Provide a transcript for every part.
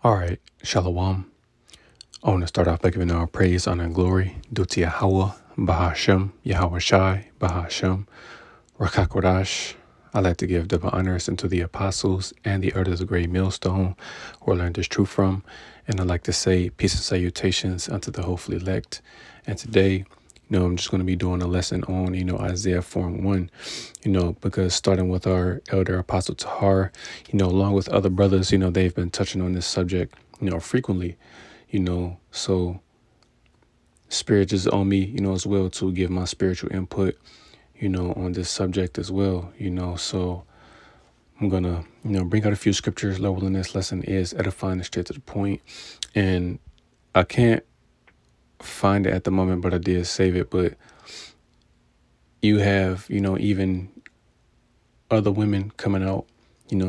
All right, Shalom. I want to start off by giving our praise, honor, and glory due to Yahweh, Bahashem, Yahweh Shai, Bahashem, Rakakodash. I like to give double honors unto the apostles and the elders of the great millstone who I learned this truth from. And I'd like to say peace and salutations unto the hopefully elect. And today, I'm just going to be doing a lesson on, Isaiah 4 and 1, because starting with our elder apostle Tahar, along with other brothers, they've been touching on this subject, frequently, so Spirit is on me, as well to give my spiritual input, on this subject as well, so I'm going to, bring out a few scriptures. Lord willing, this lesson is edifying and straight to the point. And I can't find it at the moment, but I did save it. But you have, even other women coming out,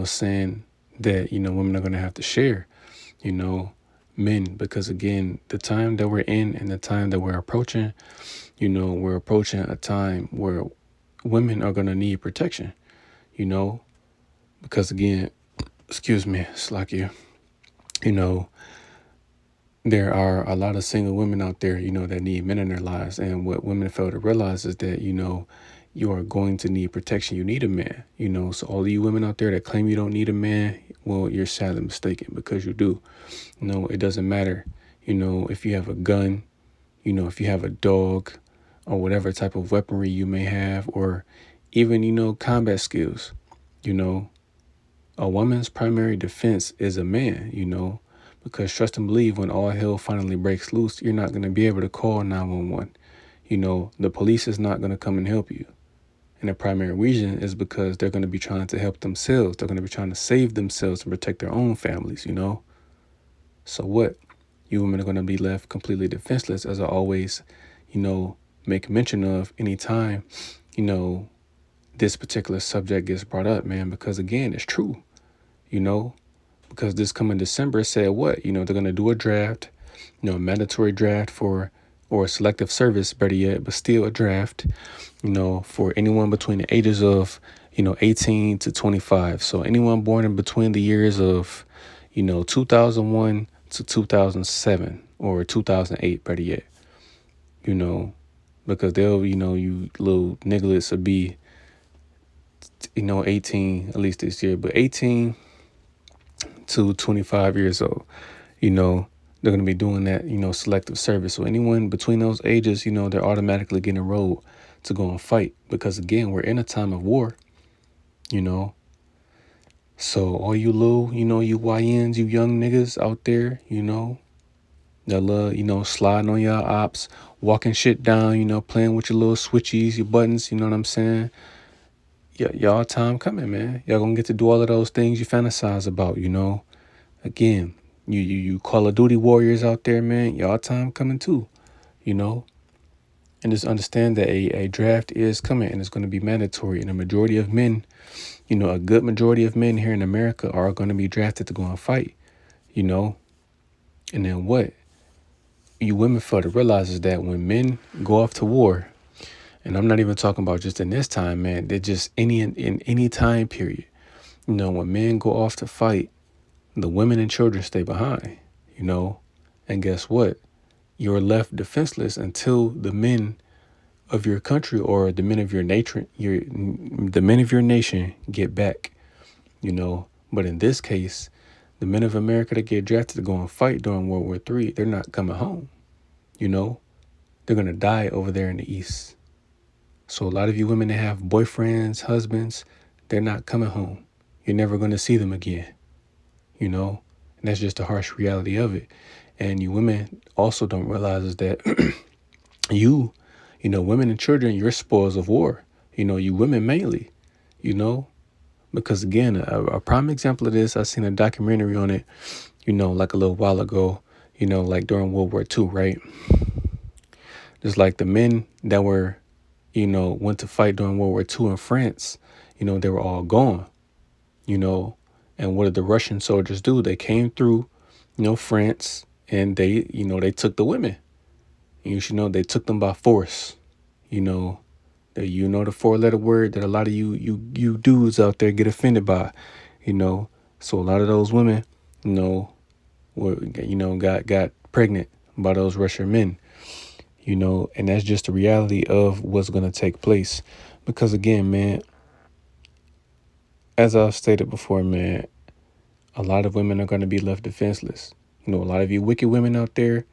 saying that, women are going to have to share, men, because again, the time that we're in and the time that we're approaching, we're approaching a time where women are going to need protection, because again, excuse me, it's like there are a lot of single women out there, that need men in their lives. And what women fail to realize is that, you are going to need protection. You need a man, so all of you women out there that claim you don't need a man, well, you're sadly mistaken, because you do. It doesn't matter, if you have a gun, if you have a dog or whatever type of weaponry you may have, or even, combat skills, a woman's primary defense is a man, because trust and believe, when all hell finally breaks loose, you're not going to be able to call 911. The police is not going to come and help you. And the primary reason is because they're going to be trying to help themselves. They're going to be trying to save themselves and protect their own families, So what? You women are going to be left completely defenseless, as I always, make mention of anytime, this particular subject gets brought up, man, because again, it's true, because this coming December said what? They're going to do a draft, a mandatory draft or a selective service, better yet, but still a draft, for anyone between the ages of, 18 to 25. So anyone born in between the years of, 2001 to 2007 or 2008, better yet, because they'll, you little nigglets will be, 18, at least this year, but 18 to 25 years old, they're going to be doing that, selective service. So anyone between those ages, they're automatically getting enrolled to go and fight, because again, we're in a time of war, so all you little, you YNs, you young niggas out there, that love, sliding on y'all ops, walking shit down, playing with your little switchies, your buttons, you know what I'm saying? Yeah, y'all time coming, man. Y'all gonna get to do all of those things you fantasize about, Again, you Call of Duty warriors out there, man, y'all time coming too, And just understand that a draft is coming, and it's going to be mandatory. And a majority of men, a good majority of men here in America are going to be drafted to go and fight, And then what? You women fail to realize is that when men go off to war, and I'm not even talking about just in this time, man, they're just in any time period. When men go off to fight, the women and children stay behind, And guess what? You're left defenseless until the men of your country or the men of your nation, get back, But in this case, the men of America that get drafted to go and fight during World War III, they're not coming home, They're going to die over there in the East. So a lot of you women that have boyfriends, husbands, they're not coming home. You're never going to see them again, And that's just the harsh reality of it. And you women also don't realize is that women and children, you're spoils of war. You women mainly, because again, a prime example of this, I seen a documentary on it, like a little while ago, like during World War II, right? Just like the men that were, went to fight during World War II in France, they were all gone, and what did the Russian soldiers do? They came through, France, and they, they took the women. And you should know they took them by force, the the 4-letter word that a lot of you dudes out there get offended by, So a lot of those women, got pregnant by those Russian men, and that's just the reality of what's going to take place. Because again, man, as I've stated before, man, a lot of women are going to be left defenseless. A lot of you wicked women out there,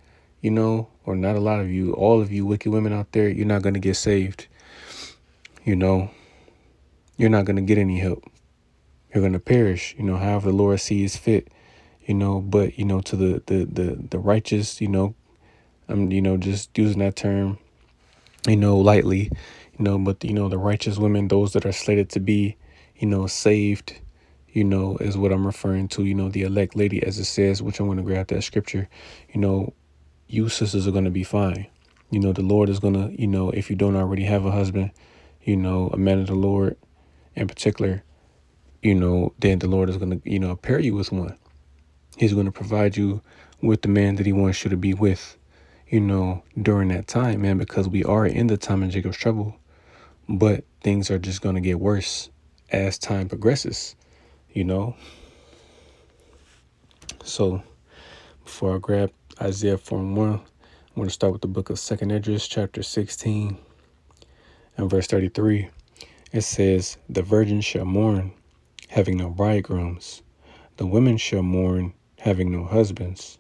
or not a lot of you, all of you wicked women out there, you're not going to get saved. You're not going to get any help. You're going to perish, however the Lord sees fit, but, to the righteous, I'm, just using that term, lightly, but, the righteous women, those that are slated to be, saved, is what I'm referring to, the elect lady, as it says, which I'm going to grab that scripture, you sisters are going to be fine. The Lord is going to, if you don't already have a husband, a man of the Lord in particular, then the Lord is going to, pair you with one. He's going to provide you with the man that he wants you to be with, during that time, man, because we are in the time of Jacob's trouble, but things are just going to get worse as time progresses, So before I grab Isaiah 4:1, I'm going to start with the book of 2nd Esdras, chapter 16 and verse 33. It says, "The virgins shall mourn, having no bridegrooms. The women shall mourn, having no husbands.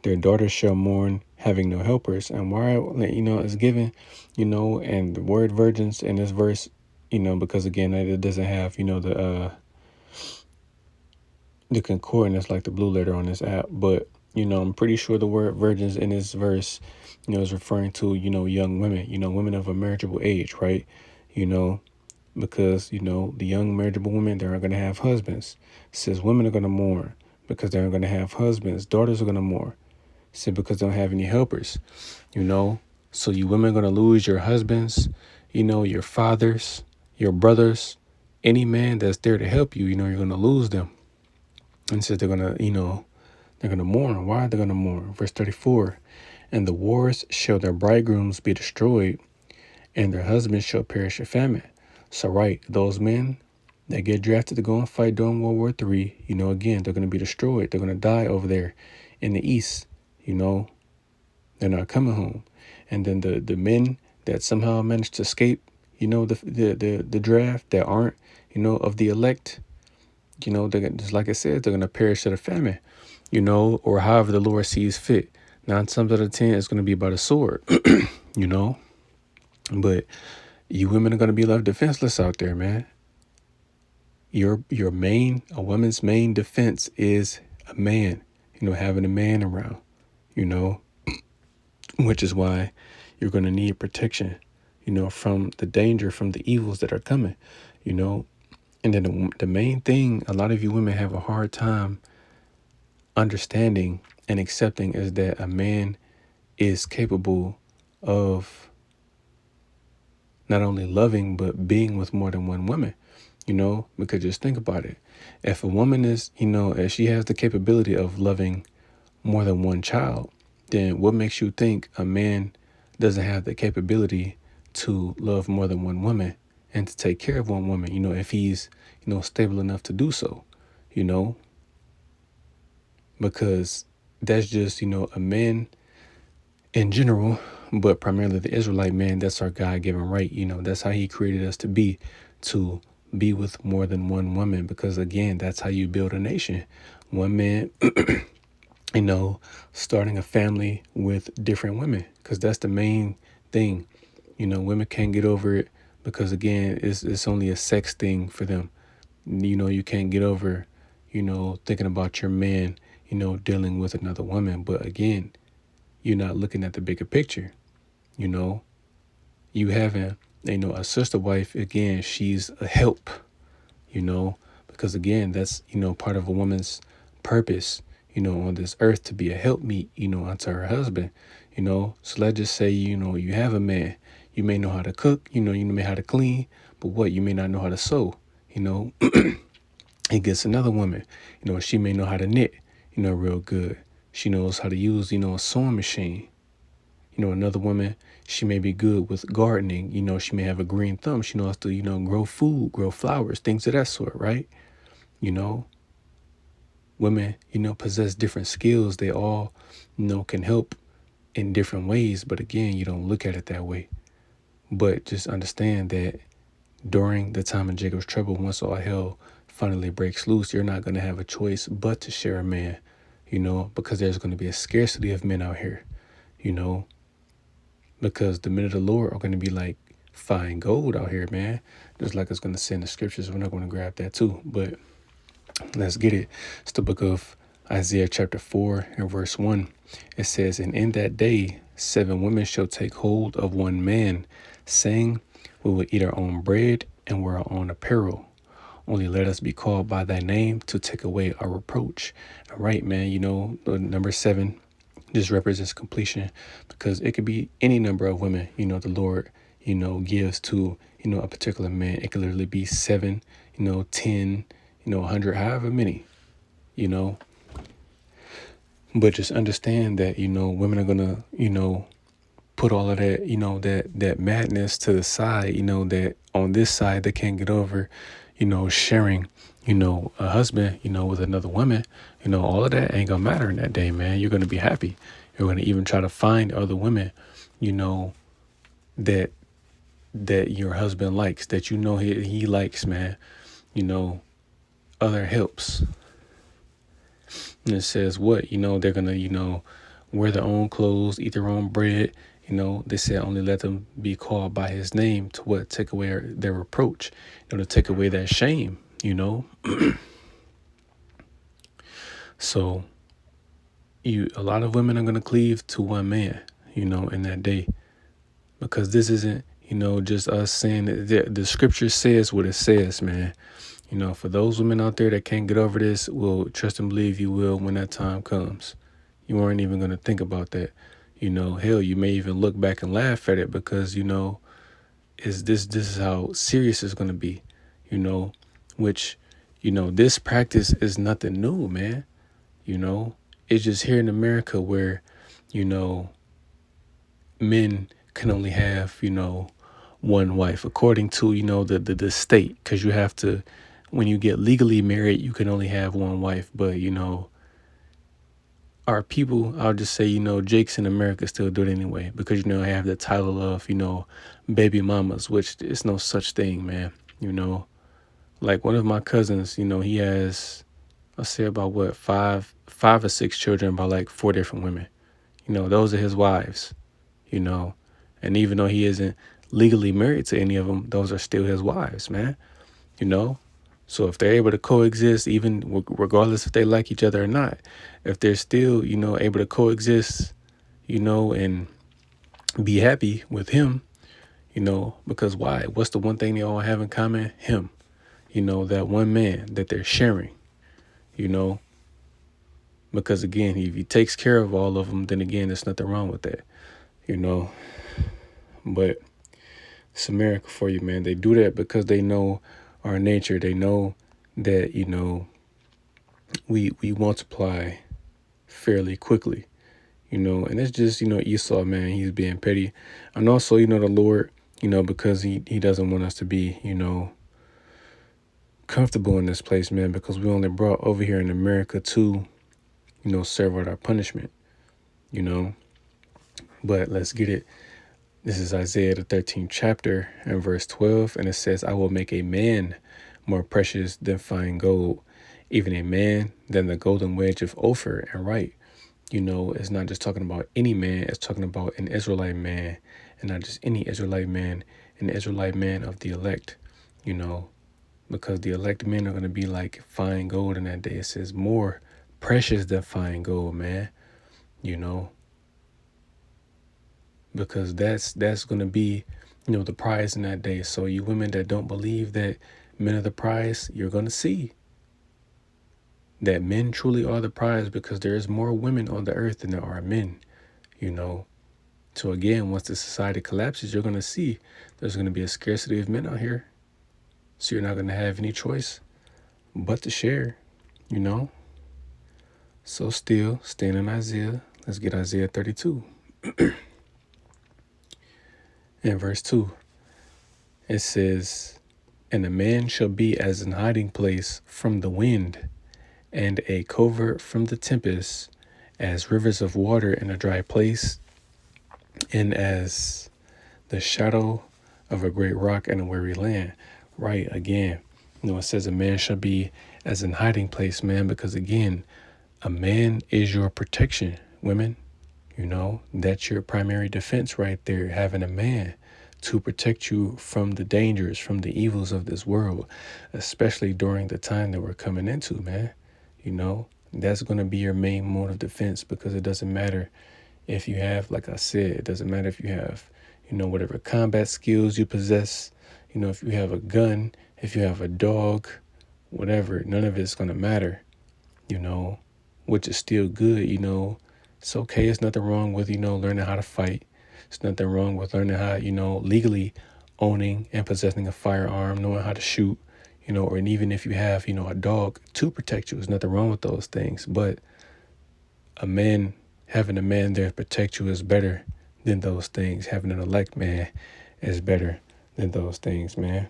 Their daughters shall mourn, having no helpers." And why, it's given, and the word virgins in this verse, because again, it doesn't have, the concordance like the blue letter on this app, but, I'm pretty sure the word virgins in this verse, is referring to, young women, women of a marriageable age, right? Because, the young marriageable women, they're going to have husbands. It says women are going to mourn because they're going to have husbands. Daughters are going to mourn. It said because they don't have any helpers, So you women are going to lose your husbands, your fathers, your brothers, any man that's there to help you, you're going to lose them. And says they're going to, they're going to mourn. Why are they going to mourn? Verse 34, "And the wars shall their bridegrooms be destroyed, and their husbands shall perish of famine." So, right, those men that get drafted to go and fight during World War III, again, they're going to be destroyed. They're going to die over there in the East, They're not coming home. And then the men that somehow managed to escape, the draft that aren't, of the elect, they're just like I said, they're going to perish of the famine, or however the Lord sees fit. 9 times out of 10, it's going to be by the sword, But you women are going to be left defenseless out there, man. A woman's main defense is a man, having a man around, which is why you're going to need protection, from the danger, from the evils that are coming, And then the main thing a lot of you women have a hard time understanding and accepting is that a man is capable of not only loving, but being with more than one woman, because just think about it. If a woman is, if she has the capability of loving more than one child, then what makes you think a man doesn't have the capability to love more than one woman and to take care of one woman, if he's, stable enough to do so, because that's just, a man in general, but primarily the Israelite man, that's our God-given right. That's how he created us to be with more than one woman, because again, that's how you build a nation. One man, starting a family with different women, because that's the main thing. Women can't get over it because again, it's only a sex thing for them. You can't get over, thinking about your man, dealing with another woman. But again, you're not looking at the bigger picture. You having, a sister wife, again, she's a help, because again, that's, part of a woman's purpose, on this earth, to be a helpmeet, unto her husband, So let's just say, you have a man, you may know how to cook, you may know how to clean, but what, you may not know how to sew, He gets another woman, she may know how to knit, real good. She knows how to use, a sewing machine. Another woman, she may be good with gardening. She may have a green thumb. She knows to, grow food, grow flowers, things of that sort, right? women, possess different skills. They all, can help in different ways. But again, you don't look at it that way. But just understand that during the time of Jacob's trouble, once all hell finally breaks loose, you're not going to have a choice but to share a man, because there's going to be a scarcity of men out here, because the men of the Lord are going to be like fine gold out here, man. Just like it's going to say in the scriptures. We're not going to grab that too, but let's get it. It's the book of Isaiah chapter 4 and verse 1. It says, "And in that day 7 women shall take hold of one man, saying, we will eat our own bread and wear our own apparel. Only let us be called by thy name to take away our reproach." All right, man, the number 7 just represents completion, because it could be any number of women, the Lord, gives to, a particular man. It could literally be 7, 10, 100, however many, But just understand that, women are going to, put all of that, that madness to the side, that on this side they can't get over, sharing, a husband, with another woman, all of that ain't gonna matter in that day, man. You're gonna be happy. You're gonna even try to find other women, that your husband likes, that he likes, man, other helps. And it says what, they're gonna, wear their own clothes, eat their own bread. They said only let them be called by his name to what? Take away their reproach, to take away that shame, So a lot of women are going to cleave to one man, in that day, because this isn't, just us saying that the scripture says what it says, man. For those women out there that can't get over this, will trust and believe you will when that time comes. You aren't even going to think about that. Hell, you may even look back and laugh at it, because, this is how serious it's going to be, which, this practice is nothing new, man. It's just here in America where, men can only have, one wife, according to, the state, because you have to, when you get legally married, you can only have one wife. But, our people, I'll just say, Jakes in America still do it anyway, because, I have the title of, baby mamas, which is no such thing, man. Like one of my cousins, he has, I'll say about what, five or six children by like 4 different women. Those are his wives, and even though he isn't legally married to any of them, those are still his wives, man. So if they're able to coexist, even regardless if they like each other or not, if they're still, able to coexist, and be happy with him, because why? What's the one thing they all have in common? Him, that one man that they're sharing, because again, if he takes care of all of them, then again, there's nothing wrong with that, but it's America for you, man. They do that because they know our nature. They know that, we multiply fairly quickly, and it's just, Esau, man, he's being petty. And also, the Lord, because he doesn't want us to be, comfortable in this place, man, because we only brought over here in America to, serve out our punishment, but let's get it. This is Isaiah the 13th chapter and verse 12, and it says, "I will make a man more precious than fine gold, even a man than the golden wedge of Ophir." And right, it's not just talking about any man, it's talking about an Israelite man, and not just any Israelite man, an Israelite man of the elect, because the elect men are going to be like fine gold in that day. It says more precious than fine gold, man, because that's going to be, the prize in that day. So you women that don't believe that men are the prize, you're going to see that men truly are the prize, because there is more women on the earth than there are men, So again, once the society collapses, you're going to see there's going to be a scarcity of men out here. So you're not going to have any choice but to share, So still staying in Isaiah, let's get Isaiah 32. In verse 2, it says, "And a man shall be as an hiding place from the wind, and a covert from the tempest, as rivers of water in a dry place, and as the shadow of a great rock in a weary land. Right, again, it says a man shall be as an hiding place, man, because again, a man is your protection, women. That's your primary defense right there, having a man to protect you from the dangers, from the evils of this world, especially during the time that we're coming into, man. That's going to be your main mode of defense, because it doesn't matter if you have, like I said, it doesn't matter if you have, whatever combat skills you possess, if you have a gun, if you have a dog, whatever, none of it's going to matter, which is still good. It's okay. It's nothing wrong with, learning how to fight. It's nothing wrong with learning how, legally owning and possessing a firearm, knowing how to shoot, or even if you have, a dog to protect you, there's nothing wrong with those things. But having a man there to protect you is better than those things. Having an elect man is better than those things, man.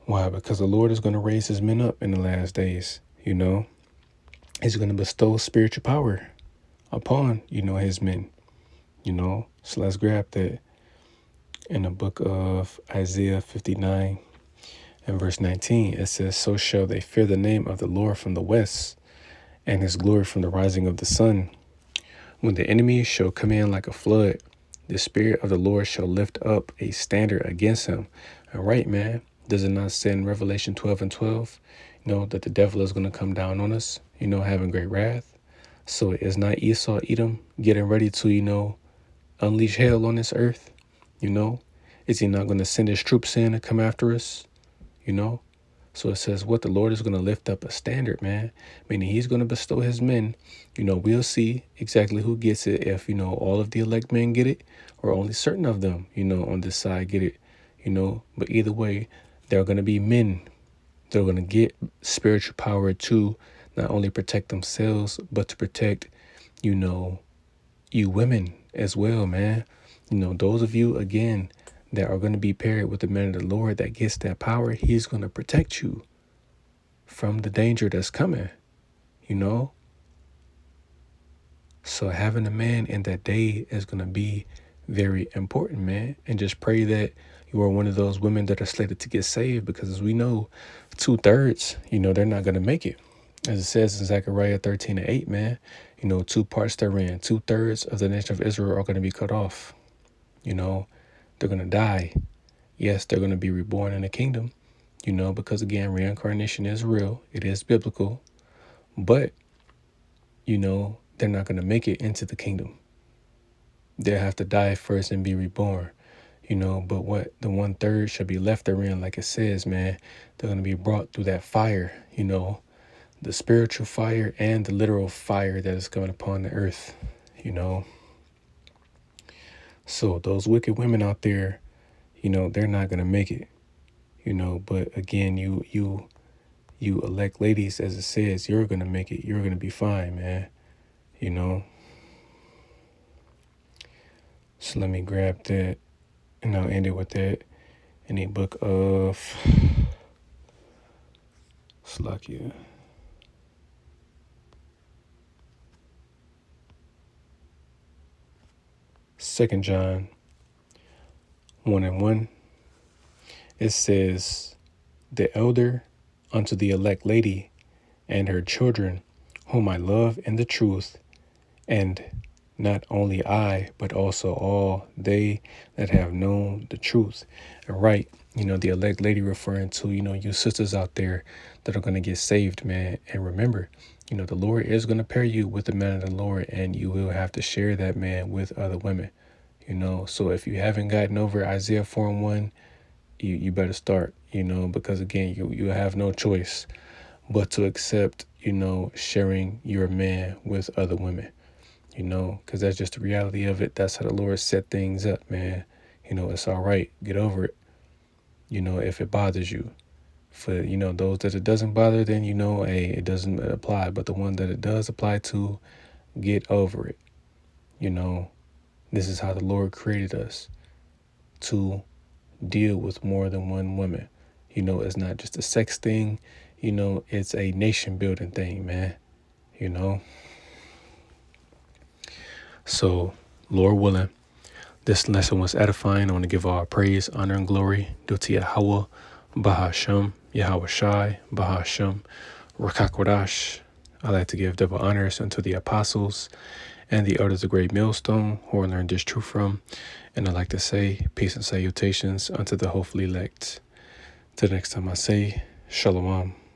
Why? Because the Lord is going to raise his men up in the last days. He's going to bestow spiritual power upon, his men. So let's grab that in the book of Isaiah 59 and verse 19. It says, so shall they fear the name of the Lord from the west, and his glory from the rising of the sun. When the enemy shall come in like a flood, the Spirit of the Lord shall lift up a standard against him. All right, man. Does it not say in Revelation 12:12, that the devil is going to come down on us, having great wrath? So is not Esau, Edom, getting ready to, unleash hell on this earth? Is he not going to send his troops in to come after us? So it says what? The Lord is going to lift up a standard, man. Meaning he's going to bestow his men. We'll see exactly who gets it, if, all of the elect men get it, or only certain of them, on this side get it, But either way, there are going to be men. They're going to get spiritual power to not only protect themselves, but to protect, you women as well, man. Those of you, again, that are going to be paired with the man of the Lord that gets that power, he's going to protect you from the danger that's coming, So having a man in that day is going to be very important, man. And just pray that you are one of those women that are slated to get saved, because as we know, 2/3, they're not going to make it. As it says in Zechariah 13:8, man, 2 parts therein, 2/3 of the nation of Israel are going to be cut off. They're going to die. Yes, they're going to be reborn in the kingdom, because again, reincarnation is real. It is biblical. But, they're not going to make it into the kingdom. They'll have to die first and be reborn, But what? The 1/3 shall be left therein, like it says, man. They're going to be brought through that fire, the spiritual fire and the literal fire that is coming upon the earth, So those wicked women out there, they're not going to make it, But again, you elect ladies, as it says, you're going to make it. You're going to be fine, man, So let me grab that, and I'll end it with that in the book of Slakia. Second John 1:1. It says, the elder unto the elect lady and her children, whom I love in the truth, and not only I, but also all they that have known the truth. And right, the elect lady referring to, you sisters out there that are going to get saved, man. And remember, the Lord is going to pair you with the man of the Lord, and you will have to share that man with other women, So if you haven't gotten over Isaiah 4:1, you better start, because again, you have no choice but to accept, sharing your man with other women, because that's just the reality of it. That's how the Lord set things up, man. It's all right. Get over it. If it bothers you. For, those that it doesn't bother, then, hey, it doesn't apply. But the one that it does apply to, get over it. This is how the Lord created us, to deal with more than one woman. It's not just a sex thing. it's a nation building thing, man. You know, so Lord willing, this lesson was edifying. I want to give all praise, honor, and glory due to Yahweh, Bahashem, Yahweh Shai, Bahashem, Rakakwadash. I like to give double honors unto the apostles and the elders of Great Millstone, who I learned this truth from. And I like to say peace and salutations unto the hopefully elect. Till next time I say, Shalom.